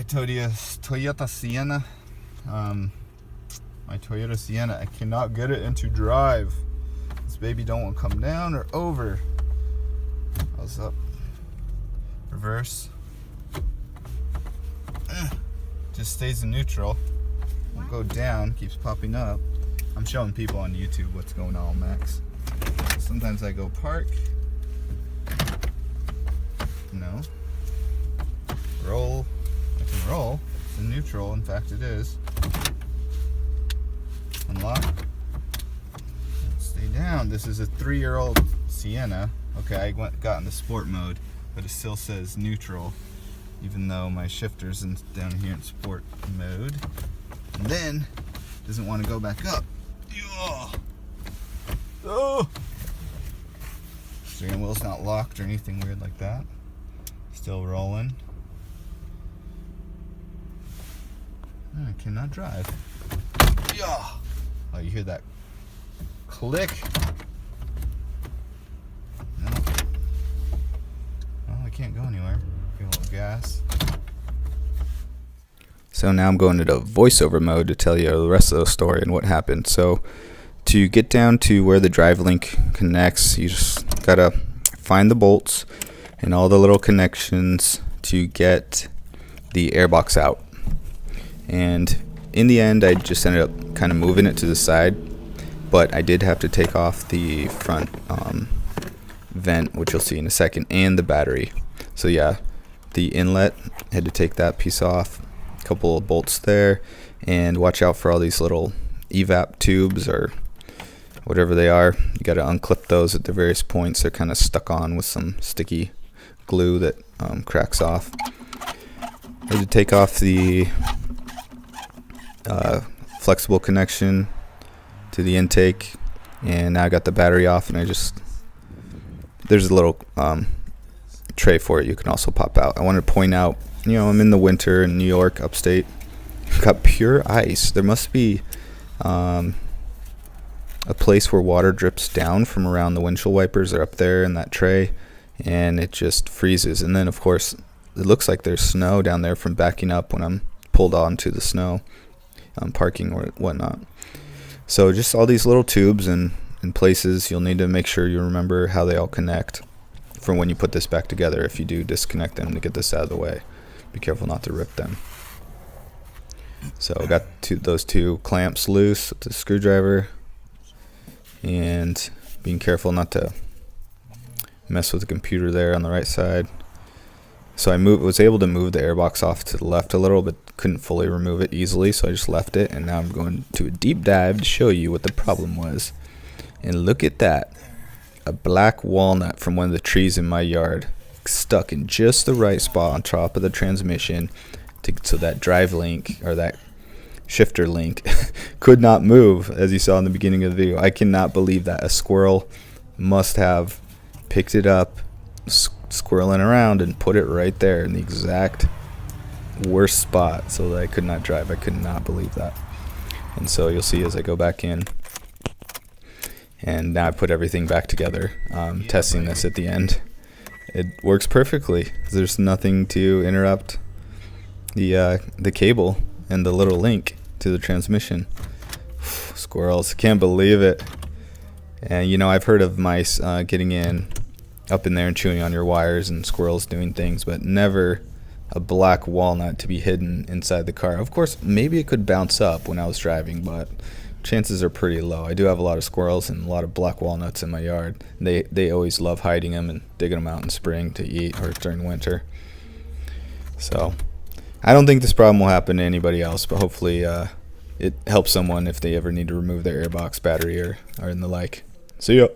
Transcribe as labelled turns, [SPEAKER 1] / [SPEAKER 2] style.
[SPEAKER 1] Toyota Sienna. My Toyota Sienna, I cannot get it into drive. This baby don't want to come down or over. How's up? Reverse. Just stays in neutral. Won't go down, keeps popping up. I'm showing people on YouTube what's going on, Max. Sometimes I go park. No. Roll. I can roll. It's in neutral, in fact it is. Unlock. Stay down. This is a 3-year-old Sienna. Okay, I got into sport mode, but it still says neutral, even though my shifter's down here in sport mode. And then doesn't want to go back up. Oh! Steering wheel's not locked or anything weird like that. Still rolling. I cannot drive. Oh, you hear that click? No. Well, I can't go anywhere. Feel a little gas. So now I'm going into voiceover mode to tell you the rest of the story and what happened. So to get down to where the drive link connects, you just gotta find the bolts and all the little connections to get the airbox out. And in the end, I just ended up kind of moving it to the side, but I did have to take off the front vent, which you'll see in a second, and the battery. So yeah, the inlet, had to take that piece off, a couple of bolts there, and watch out for all these little evap tubes or whatever they are. You got to unclip those at the various points. They're kind of stuck on with some sticky glue that cracks off. I had to take off the flexible connection to the intake, and now I got the battery off, and there's a little tray for it you can also pop out. I wanted to point out, I'm in the winter in New York, upstate. Got pure ice. There must be a place where water drips down from around the windshield wipers are up there in that tray, and it just freezes. And then of course it looks like there's snow down there from backing up when I'm pulled onto the snow, parking or whatnot. So just all these little tubes and places, you'll need to make sure you remember how they all connect for when you put this back together. If you do disconnect them to get this out of the way, be careful not to rip them. So I got those two clamps loose with the screwdriver, and being careful not to mess with the computer there on the right side. So I was able to move the airbox off to the left a little, but couldn't fully remove it easily, so I just left it, and now I'm going to a deep dive to show you what the problem was. And look at that, a black walnut from one of the trees in my yard stuck in just the right spot on top of the transmission, so that drive link, or that shifter link, could not move, as you saw in the beginning of the video. I cannot believe that. A squirrel must have picked it up, squirreling around, and put it right there in the exact worst spot so that I could not drive. I could not believe that. And so you'll see as I go back in, and now I put everything back together, testing this at the end. It works perfectly. There's nothing to interrupt the cable and the little link to the transmission. Squirrels, can't believe it. And I've heard of mice getting up in there and chewing on your wires, and squirrels doing things, but never a black walnut to be hidden inside the car. Of course, maybe it could bounce up when I was driving, but chances are pretty low. I do have a lot of squirrels and a lot of black walnuts in my yard. They always love hiding them and digging them out in spring to eat, or during winter. So I don't think this problem will happen to anybody else, but hopefully it helps someone if they ever need to remove their airbox, battery, or in the like. See ya.